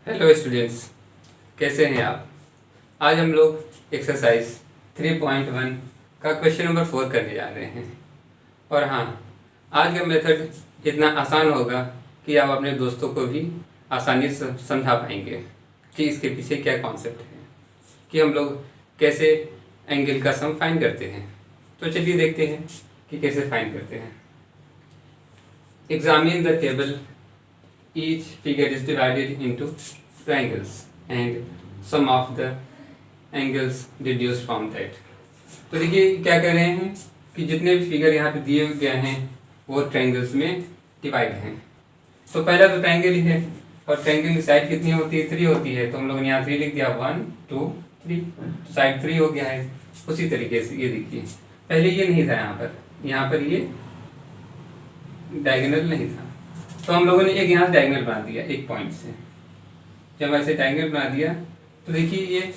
Hello students, कैसे हैं आप। आज हम लोग एक्सरसाइज 3.1 का क्वेश्चन नंबर 4 करने जा रहे हैं। और हाँ, आज का मेथड इतना आसान होगा कि आप अपने दोस्तों को भी आसानी से समझा पाएंगे कि इसके पीछे क्या कॉन्सेप्ट है, कि हम लोग कैसे एंगल का सम फाइंड करते हैं। तो चलिए देखते हैं कि कैसे फाइंड करते हैं। Examine the table, each figure is divided into triangles and sum of the angles deduced from that। तो देखिए क्या कर रहे हैं कि जितने भी फिगर यहाँ पे दिए गए हैं वो ट्रायंगल्स में डिवाइड हैं। तो पहला तो ट्रायंगल ही है और ट्रायंगल की साइड कितनी होती है, 3 होती है। तो हम लोगों ने यहाँ 3 लिख दिया, 1 2 3, तो साइड 3 हो गया है। उसी तरीके से ये देखिए, पहले ये नहीं था, यहाँ पर ये डायगोनल नहीं था, तो हम लोगों ने एक यहाँ से डायगोनल बना दिया एक पॉइंट से। जब ऐसे डायगोनल बना दिया तो देखिए ये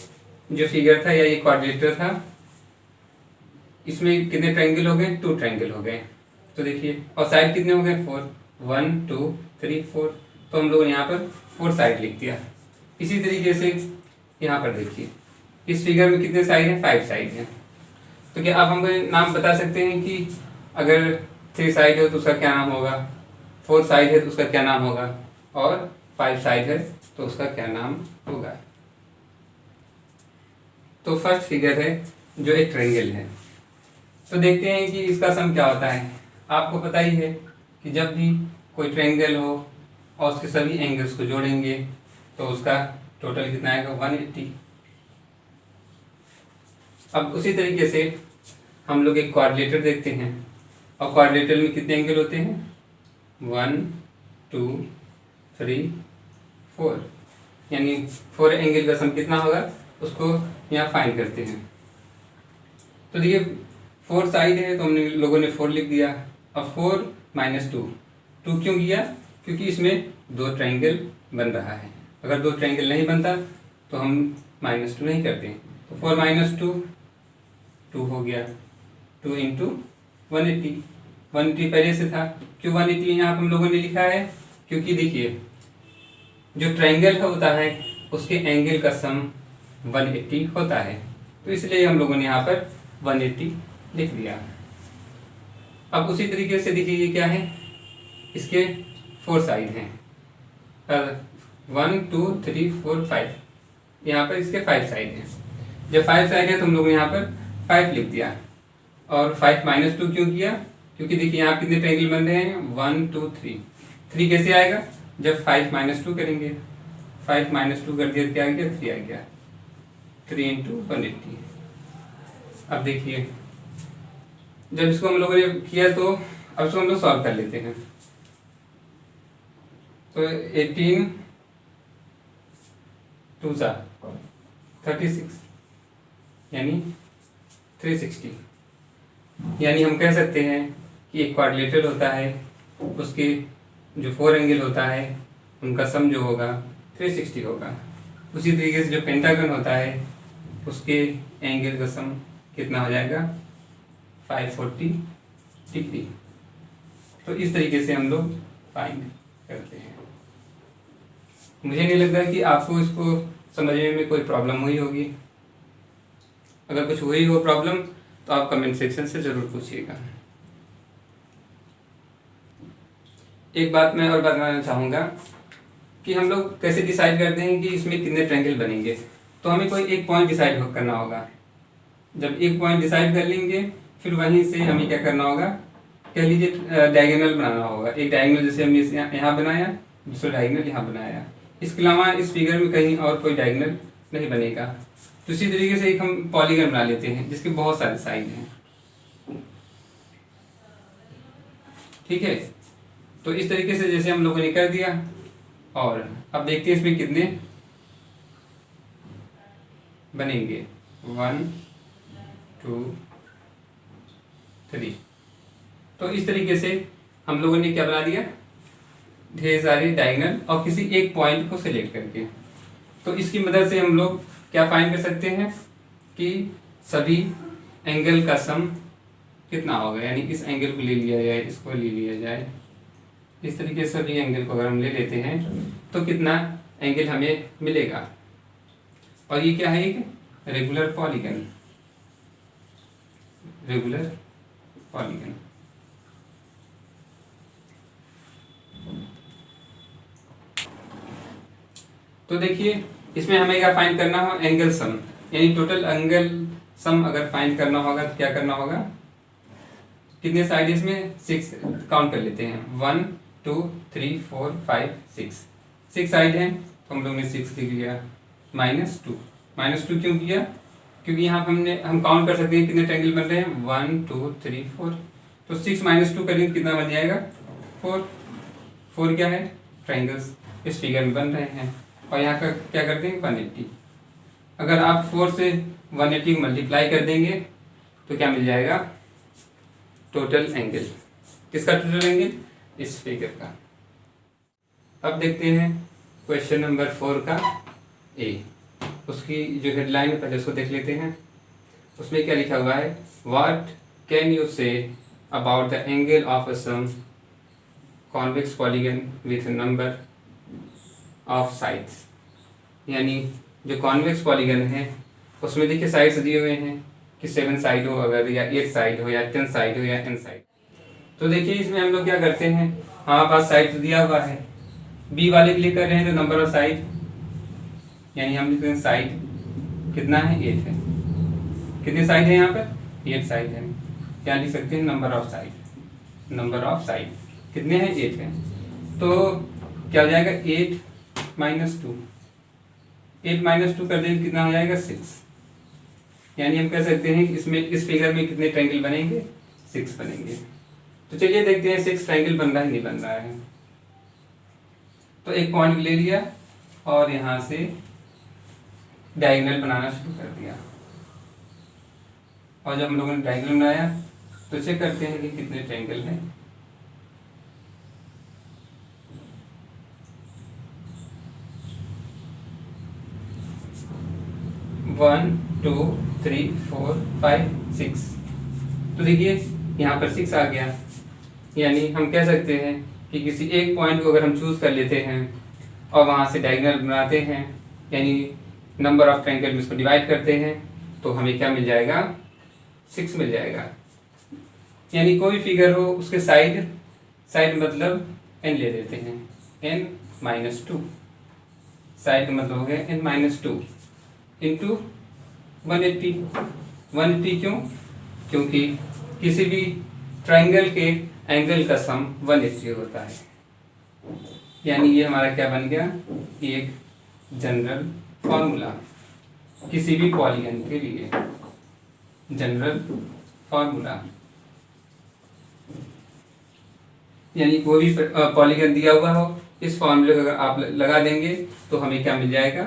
जो फिगर था या ये क्वाड्रिलेटरल था, इसमें कितने ट्रायंगल हो गए, 2 ट्रायंगल हो गए। तो देखिए, और साइड कितने हो गए, 4, 1 2 3 4। तो हम लोगों ने यहाँ पर 4 साइड लिख दिया। इसी तरीके से यहाँ पर देखिए, इस फिगर में कितने साइड हैं, 5 साइड हैं। तो क्या आप हमको नाम बता सकते हैं कि अगर 3 साइड है तो उसका क्या नाम होगा, 4 साइड है तो उसका क्या नाम होगा, और 5 साइड है तो उसका क्या नाम होगा। तो फर्स्ट फिगर है जो एक ट्रायंगल है। तो देखते हैं कि इसका सम क्या होता है। आपको पता ही है कि जब भी कोई ट्रायंगल हो और उसके सभी एंगल्स को जोड़ेंगे तो उसका टोटल कितना आएगा, 180। अब उसी तरीके से हम लोग एक क्वाड्रिलेटरल देखते हैं, और क्वाड्रिलेटरल में कितने एंगल होते हैं, 1 2 3 4, यानी 4 एंगल का सम कितना होगा, उसको यहाँ फाइंड करते हैं। तो देखिए 4 साइड है तो हमने लोगों ने 4 लिख दिया। अब 4 - 2, 2 क्यों किया, क्योंकि इसमें 2 ट्रायंगल बन रहा है। अगर 2 ट्रायंगल नहीं बनता तो हम -2 नहीं करते। तो 4 - 2 2 हो गया, 2 × 180। 180 पहले से था। क्यों 180 यहाँ पर हम लोगों ने लिखा है, क्योंकि देखिए जो ट्रायंगल होता है उसके एंगल का सम 180 होता है, तो इसलिए हम लोगों ने यहाँ पर 180 लिख दिया। अब उसी तरीके से देखिए ये क्या है, इसके 4 साइड हैं, 1 2 3 4 5, यहाँ पर इसके 5 साइड हैं। जब 5 साइड है तो हम लोग यहाँ पर 5 लिख दिया। और 5 - 2 क्यों किया, क्योंकि देखिए यहाँ कितने ट्रायंगल बन रहे हैं, 1 2 3। 3 कैसे आएगा, जब 5 - 2 करेंगे। 5 - 2 कर दिया, क्या आ गया, 3 आ गया, 3 × 180। अब देखिए जब इसको हम लोगों ने किया तो अब इसको हम लोग सॉल्व कर लेते हैं। तो 18 2 36, यानी 360। यानी हम कह सकते हैं कि एक क्वाड्रिलेटरल होता है, उसके जो 4 एंगल होता है उनका सम जो होगा 360 होगा। उसी तरीके से जो पेंटागन होता है उसके एंगल का सम कितना हो जाएगा, 540 डिग्री। तो इस तरीके से हम लोग फाइंड करते हैं। मुझे नहीं लगता कि आपको इसको समझने में कोई प्रॉब्लम हुई होगी। अगर कुछ हुई हो प्रॉब्लम तो आप कमेंट सेक्शन से ज़रूर पूछिएगा। एक बात मैं और बताना चाहूँगा कि हम लोग कैसे डिसाइड करते हैं कि इसमें कितने ट्रायंगल बनेंगे। तो हमें कोई एक पॉइंट डिसाइड करना होगा। जब एक पॉइंट डिसाइड कर लेंगे फिर वहीं से हमें क्या करना होगा, कह लीजिए डायगोनल बनाना होगा। एक डायगोनल जैसे हमने यहाँ बनाया, दूसरा डायगोनल यहाँ बनाया। इसके अलावा इस फिगर में कहीं और कोई डायगोनल नहीं बनेगा। तो इसी तरीके से एक हम पॉलीगन बना लेते हैं जिसके बहुत सारे साइड हैं, ठीक है। तो इस तरीके से जैसे हम लोगों ने कर दिया, और अब देखते हैं इसमें कितने बनेंगे, 1 2 3। तो इस तरीके से हम लोगों ने क्या बना दिया, ढेर सारे डायगोनल और किसी एक पॉइंट को सिलेक्ट करके। तो इसकी मदद से हम लोग क्या फाइंड कर सकते हैं कि सभी एंगल का सम कितना होगा। यानी इस एंगल को ले लिया जाए, इसको ले लिया जाए, इस तरीके से सभी एंगल को अगर हम ले लेते हैं तो कितना एंगल हमें मिलेगा। और ये क्या है, एक रेगुलर पॉलीगन, रेगुलर पॉलीगन। तो देखिए इसमें हमें क्या फाइंड करना हो, एंगल सम, यानी टोटल एंगल सम अगर फाइंड करना होगा तो क्या करना होगा, कितने साइड इसमें 6 काउंट कर लेते हैं, 1 2 3 4 5 6 साइड हैं, तो हम लोग ने 6 लिख लिया। -2 क्यों किया, क्योंकि यहाँ पर हम काउंट कर सकते हैं कितने ट्रायंगल बन रहे हैं, 1 2 3 4, तो 6 - 2 करेंगे कितना बन जाएगा, 4 क्या है, ट्रायंगल्स इस फिगर में बन रहे हैं। और यहाँ का क्या करते हैं 180, अगर आप 4 से 180 को मल्टीप्लाई कर देंगे तो क्या मिल जाएगा, टोटल एंगल, किसका टोटल एंगल, इस फिगर का। अब देखते हैं क्वेश्चन नंबर 4 का ए, उसकी जो हेडलाइन है पहले उसको देख लेते हैं। उसमें क्या लिखा हुआ है, what can you say about the angle of a some convex polygon with number of sides, यानी जो कॉन्वेक्स पॉलीगन है उसमें देखिए साइड्स दिए हुए हैं कि 7 साइड हो अगर, या 8 साइड हो, या 10 साइड हो, या n साइड। तो देखिए इसमें हम लोग क्या करते हैं, हमारे पास साइड तो दिया हुआ है, बी वाले के लिए कर रहे हैं तो नंबर ऑफ साइड, यानी हम लिखते हैं साइड कितना है, 8 है। कितने साइड है यहाँ पर, 8 साइड है, क्या लिख सकते हैं, number of side, number of side कितने हैं, 8 है। तो क्या हो जाएगा, 8 - 2, 8 - 2 कर देंगे कितना हो जाएगा, 6, यानी हम कह सकते हैं इसमें इस फिगर में कितने ट्रायंगल बनेंगे, 6 बनेंगे। तो चलिए देखते हैं 6 ट्रायंगल बन रहा है नहीं बन रहा है। तो एक पॉइंट ले लिया और यहाँ से डायगोनल बनाना शुरू कर दिया, और जब हम लोगों ने डायगोनल बनाया तो चेक करते हैं कि कितने ट्रायंगल हैं। वन 2 3 4 5 6, तो देखिए यहाँ पर 6 आ गया, यानी हम कह सकते हैं कि किसी एक पॉइंट को अगर हम चूज कर लेते हैं और वहाँ से डायगोनल बनाते हैं, यानी नंबर ऑफ ट्रायंगल में इसको डिवाइड करते हैं, तो हमें क्या मिल जाएगा, 6 मिल जाएगा। यानी कोई फिगर हो उसके साइड मतलब n ले लेते हैं, n - 2, साइड का मतलब हो गया n - 2 इंटू 180 क्यों, क्योंकि किसी भी ट्रायंगल के एंगल का सम 180 होता है। यानी ये हमारा क्या बन गया, एक जनरल फॉर्मूला किसी भी पॉलीगन के लिए, जनरल फॉर्मूला, यानी कोई भी पॉलीगन दिया हुआ हो इस फॉर्मूले को अगर आप लगा देंगे तो हमें क्या मिल जाएगा,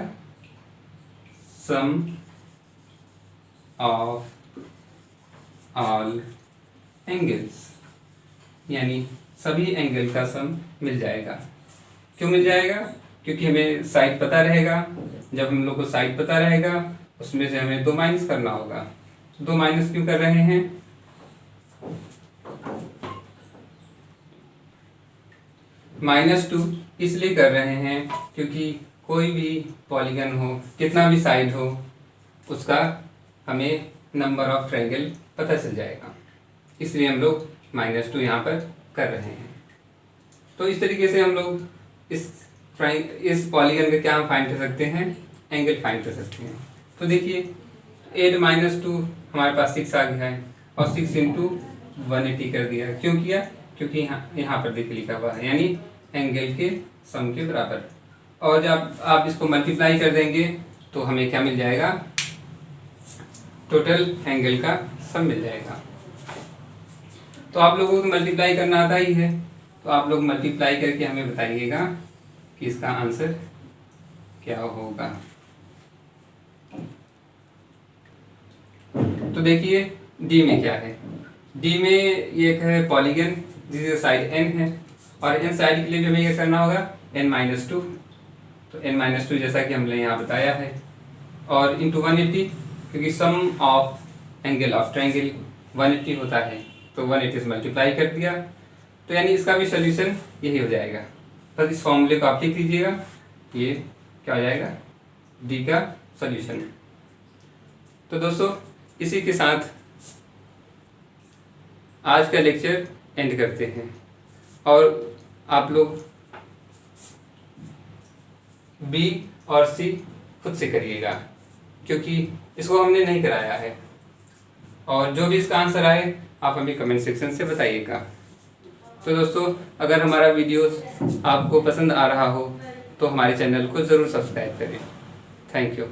सम ऑफ ऑल एंगल्स, यानी सभी एंगल का सम मिल जाएगा। क्यों मिल जाएगा, क्योंकि हमें साइड पता रहेगा, जब हम लोग को साइड पता रहेगा उसमें से हमें 2 माइनस करना होगा। 2 माइनस क्यों कर रहे हैं, -2 इसलिए कर रहे हैं क्योंकि कोई भी पॉलीगन हो, कितना भी साइड हो, उसका हमें नंबर ऑफ ट्रायंगल पता चल जाएगा, इसलिए हम लोग -2 यहाँ पर कर रहे हैं। तो इस तरीके से हम लोग इस पॉलीगन का क्या हम फाइंड कर सकते हैं, एंगल फाइंड कर सकते हैं। तो देखिए 8 - 2 हमारे पास 6 आ गया है, और 6 × 180 कर दिया। क्यों किया, क्योंकि यहाँ पर देखिए लिखा हुआ है, यानी एंगल के सम के बराबर। और जब आप इसको मल्टीप्लाई कर देंगे तो हमें क्या मिल जाएगा, टोटल एंगल का सम मिल जाएगा। तो आप लोगों को मल्टीप्लाई करना आता ही है, तो आप लोग मल्टीप्लाई करके हमें बताइएगा कि इसका आंसर क्या होगा। तो देखिए डी में क्या है, डी में ये है पॉलीगन जिसकी साइड n है, और n साइड के लिए भी हमें क्या करना होगा, n - 2, तो n - 2 जैसा कि हमने यहाँ बताया है, और इंटू 180, क्योंकि सम ऑफ एंगल ऑफ ट्रायंगल 180 होता है, तो 180 से मल्टीप्लाई कर दिया। तो यानी इसका भी सोल्यूशन यही हो जाएगा। बस इस फॉर्मूले को आप लिख लीजिएगा, ये क्या हो जाएगा, डी का सॉल्यूशन। तो दोस्तों इसी के साथ आज का लेक्चर एंड करते हैं और आप लोग बी और सी खुद से करिएगा क्योंकि इसको हमने नहीं कराया है, और जो भी इसका आंसर आए आप हमें कमेंट सेक्शन से बताइएगा। तो दोस्तों अगर हमारा वीडियोस आपको पसंद आ रहा हो तो हमारे चैनल को ज़रूर सब्सक्राइब करें। Thank you.